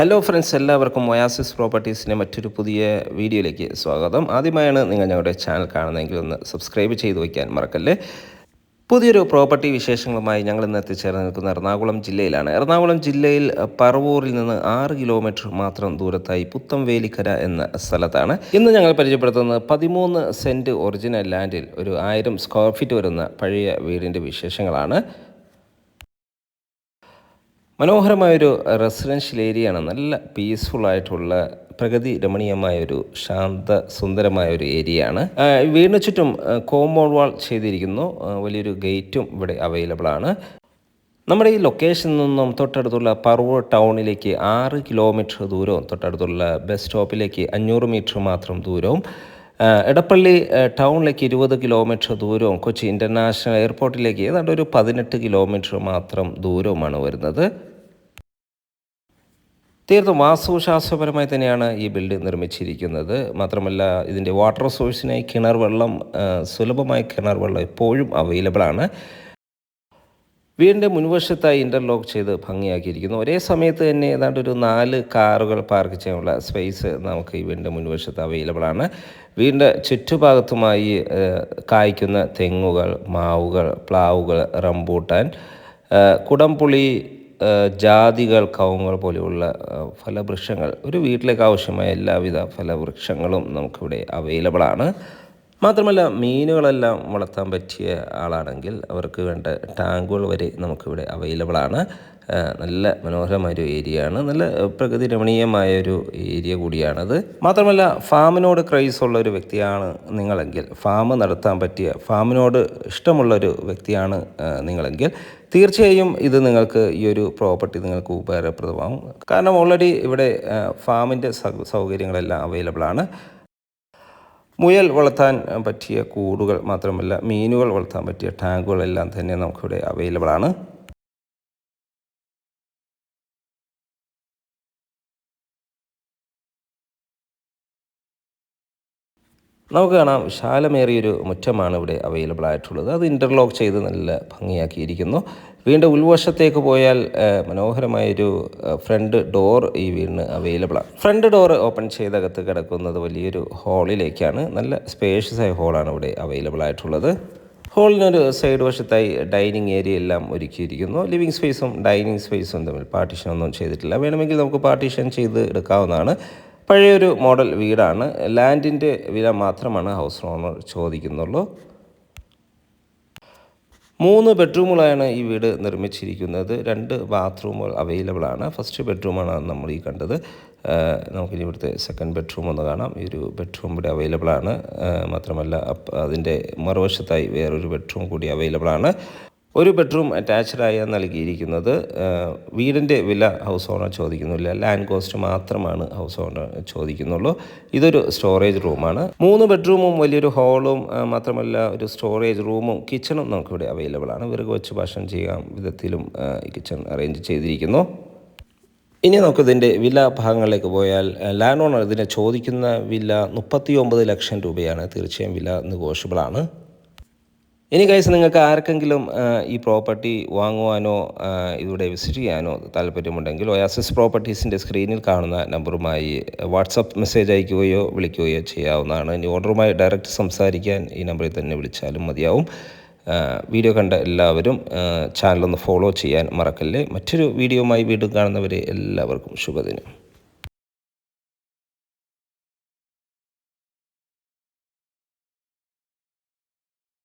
Hello friends, എല്ലാവർക്കും oasis പ്രോപ്പർട്ടീസിൻ്റെ മറ്റൊരു പുതിയ വീഡിയോയിലേക്ക് സ്വാഗതം. ആദ്യമായാണ് നിങ്ങൾ ഞങ്ങളുടെ ചാനൽ കാണുന്നതെങ്കിൽ ഒന്ന് സബ്സ്ക്രൈബ് ചെയ്ത് വയ്ക്കാൻ മറക്കല്ലേ. പുതിയൊരു പ്രോപ്പർട്ടി വിശേഷങ്ങളുമായി ഞങ്ങൾ ഇന്ന് എത്തിച്ചേർന്ന് നിൽക്കുന്ന എറണാകുളം ജില്ലയിലാണ്. എറണാകുളം ജില്ലയിൽ പറവൂരിൽ നിന്ന് 6 കിലോമീറ്റർ മാത്രം ദൂരത്തായി പുത്തംവേലിക്കര എന്ന സ്ഥലത്താണ് ഇന്ന് ഞങ്ങൾ പരിചയപ്പെടുത്തുന്നത്. 13 സെൻറ്റ് ഒറിജിനൽ ലാൻഡിൽ ഒരു 1000 സ്ക്വയർ ഫീറ്റ് വരുന്ന പഴയ വീടിൻ്റെ വിശേഷങ്ങളാണ്. മനോഹരമായൊരു റെസിഡൻഷ്യൽ ഏരിയയാണ്. നല്ല പീസ്ഫുള്ളായിട്ടുള്ള പ്രകൃതി രമണീയമായൊരു ശാന്ത സുന്ദരമായൊരു ഏരിയയാണ്. വീടിന് ചുറ്റും കോമ്പൗണ്ട് വാൾ ചെയ്തിരിക്കുന്നു. വലിയൊരു ഗേറ്റും ഇവിടെ അവൈലബിൾ ആണ്. നമ്മുടെ ഈ ലൊക്കേഷനിൽ നിന്നും തൊട്ടടുത്തുള്ള പറവൂർ ടൗണിലേക്ക് 6 കിലോമീറ്റർ ദൂരവും തൊട്ടടുത്തുള്ള ബസ് സ്റ്റോപ്പിലേക്ക് 500 മീറ്റർ മാത്രം ദൂരവും, എടപ്പള്ളി ടൗണിലേക്ക് 20 കിലോമീറ്റർ ദൂരവും, കൊച്ചി ഇൻ്റർനാഷണൽ എയർപോർട്ടിലേക്ക് ഏതാണ്ട് ഒരു 18 കിലോമീറ്റർ മാത്രം ദൂരവുമാണ് വരുന്നത്. തീർത്തും വാസ്തുശാസ്ത്രപരമായി തന്നെയാണ് ഈ ബിൽഡിംഗ് നിർമ്മിച്ചിരിക്കുന്നത്. മാത്രമല്ല ഇതിൻ്റെ വാട്ടർ സോഴ്സിനായി കിണർ വെള്ളം, സുലഭമായ കിണർ വെള്ളം എപ്പോഴും അവൈലബിൾ ആണ്. വീടിൻ്റെ മുൻവശത്തായി ഇൻ്റർലോക്ക് ചെയ്ത് ഭംഗിയാക്കിയിരിക്കുന്നു. ഒരേ സമയത്ത് തന്നെ ഏതാണ്ട് ഒരു 4 കാറുകൾ പാർക്ക് ചെയ്യാനുള്ള സ്പേസ് നമുക്ക് ഈ വീടിൻ്റെ മുൻവശത്ത് അവൈലബിൾ ആണ്. വീടിൻ്റെ ചുറ്റുഭാഗത്തുമായി കായ്ക്കുന്ന തെങ്ങുകൾ, മാവുകൾ, പ്ലാവുകൾ, റംബൂട്ടാൻ, കുടംപുളി, ജാതികൾ, കവുങ്ങുകൾ പോലെയുള്ള ഫലവൃക്ഷങ്ങൾ, ഒരു വീട്ടിലേക്ക് ആവശ്യമായ എല്ലാവിധ ഫലവൃക്ഷങ്ങളും നമുക്കിവിടെ അവൈലബിൾ ആണ്. മാത്രമല്ല മീനുകളെല്ലാം വളർത്താൻ പറ്റിയ ആളാണെങ്കിൽ അവർക്ക് വേണ്ട ടാങ്കുകൾ വരെ നമുക്കിവിടെ അവൈലബിൾ ആണ്. നല്ല മനോഹരമായൊരു ഏരിയയാണ്. നല്ല പ്രകൃതി രമണീയമായൊരു ഏരിയ കൂടിയാണത്. മാത്രമല്ല ഫാമിനോട് ക്രൈസ് ഉള്ള ഒരു വ്യക്തിയാണ് നിങ്ങളെങ്കിൽ, ഫാം നടത്താൻ പറ്റിയ, ഫാമിനോട് ഇഷ്ടമുള്ളൊരു വ്യക്തിയാണ് നിങ്ങളെങ്കിൽ തീർച്ചയായും ഇത് നിങ്ങൾക്ക് ഈ ഒരു പ്രോപ്പർട്ടി നിങ്ങൾക്ക് ഉപകാരപ്രദമാകും. കാരണം ഓൾറെഡി ഇവിടെ ഫാമിൻ്റെ സൗകര്യങ്ങളെല്ലാം അവൈലബിൾ ആണ്. മുയൽ വളർത്താൻ പറ്റിയ കൂടുകൾ, മാത്രമല്ല മീനുകൾ വളർത്താൻ പറ്റിയ ടാങ്കുകളെല്ലാം തന്നെ നമുക്കിവിടെ അവൈലബിൾ ആണ്. നമുക്ക് കാണാം വിശാലമേറിയൊരു മുറ്റമാണ് ഇവിടെ അവൈലബിൾ ആയിട്ടുള്ളത്. അത് ഇൻ്റർലോക്ക് ചെയ്ത് നല്ല ഭംഗിയാക്കിയിരിക്കുന്നു. വീടിൻ്റെ ഉൾവശത്തേക്ക് പോയാൽ മനോഹരമായൊരു ഫ്രണ്ട് ഡോർ ഈ വീടിന് അവൈലബിൾ ആണ്. ഫ്രണ്ട് ഡോർ ഓപ്പൺ ചെയ്തകത്ത് കിടക്കുന്നത് വലിയൊരു ഹാളിലേക്കാണ്. നല്ല സ്പേഷ്യസ് ആയ ഹാളാണ് ഇവിടെ അവൈലബിൾ ആയിട്ടുള്ളത്. ഹാളിനൊരു സൈഡ് വശത്തായി ഡൈനിങ് ഏരിയ എല്ലാം ഒരുക്കിയിരിക്കുന്നു. ലിവിങ് സ്പേസും ഡൈനിങ് സ്പേസും തമ്മിൽ പാർട്ടീഷൻ ഒന്നും ചെയ്തിട്ടില്ല. വേണമെങ്കിൽ നമുക്ക് പാർട്ടീഷൻ ചെയ്ത് എടുക്കാവുന്നതാണ്. പഴയൊരു മോഡൽ വീടാണ്. ലാൻഡിൻ്റെ വില മാത്രമാണ് ഹൗസ് ഓണർ ചോദിക്കുന്നുള്ളൂ. 3 ബെഡ്റൂമുകളാണ് ഈ വീട് നിർമ്മിച്ചിരിക്കുന്നത്. 2 ബാത്റൂമുകൾ അവൈലബിൾ ആണ്. ഫസ്റ്റ് ബെഡ്റൂമാണ് നമ്മൾ ഈ കണ്ടത്. നമുക്കിനി ഇവിടുത്തെ സെക്കൻഡ് ബെഡ്റൂം ഒന്ന് കാണാം. ഈ ഒരു ബെഡ്റൂം ഇവിടെ അവൈലബിൾ ആണ്. മാത്രമല്ല അതിൻ്റെ മറുവശത്തായി വേറൊരു ബെഡ്റൂം കൂടി അവൈലബിൾ ആണ്. ഒരു ബെഡ്റൂം അറ്റാച്ച്ഡായി നൽകിയിരിക്കുന്നത്. വീടിൻ്റെ വില ഹൗസ് ഓണർ ചോദിക്കുന്നില്ല, ലാൻഡ് കോസ്റ്റ് മാത്രമാണ് ഹൗസ് ഓണർ ചോദിക്കുന്നുള്ളൂ. ഇതൊരു സ്റ്റോറേജ് റൂമാണ്. 3 ബെഡ്റൂമും വലിയൊരു ഹാളും, മാത്രമല്ല ഒരു സ്റ്റോറേജ് റൂമും കിച്ചണും നമുക്കിവിടെ അവൈലബിൾ ആണ്. വിറക് വെച്ച് ഭക്ഷണം ചെയ്യാൻ വിധത്തിലും ഈ കിച്ചൺ അറേഞ്ച് ചെയ്തിരിക്കുന്നു. ഇനി നമുക്കിതിൻ്റെ വില ഭാഗങ്ങളിലേക്ക് പോയാൽ, ലാൻഡ് ഓണർ ഇതിനെ ചോദിക്കുന്ന വില 39 ലക്ഷം രൂപയാണ്. തീർച്ചയായും വില നെഗോഷ്യബിൾ ആണ്. ഇനി ഗൈസ്, നിങ്ങൾക്ക് ആർക്കെങ്കിലും ഈ പ്രോപ്പർട്ടി വാങ്ങുവാനോ ഇവിടെ വിസിറ്റ് ചെയ്യാനോ താല്പര്യമുണ്ടെങ്കിൽ ഒയാസിസ് പ്രോപ്പർട്ടീസിൻ്റെ സ്ക്രീനിൽ കാണുന്ന നമ്പറുമായി വാട്സപ്പ് മെസ്സേജ് അയക്കുകയോ വിളിക്കുകയോ ചെയ്യാവുന്നതാണ്. ഇനി ഓർഡറുമായി ഡയറക്റ്റ് സംസാരിക്കാൻ ഈ നമ്പറിൽ തന്നെ വിളിച്ചാലും മതിയാവും. വീഡിയോ കണ്ട എല്ലാവരും ചാനലൊന്ന് ഫോളോ ചെയ്യാൻ മറക്കല്ലേ. മറ്റൊരു വീഡിയോയുമായി വീണ്ടും കാണുന്നവരെ എല്ലാവർക്കും ശുഭദിനം.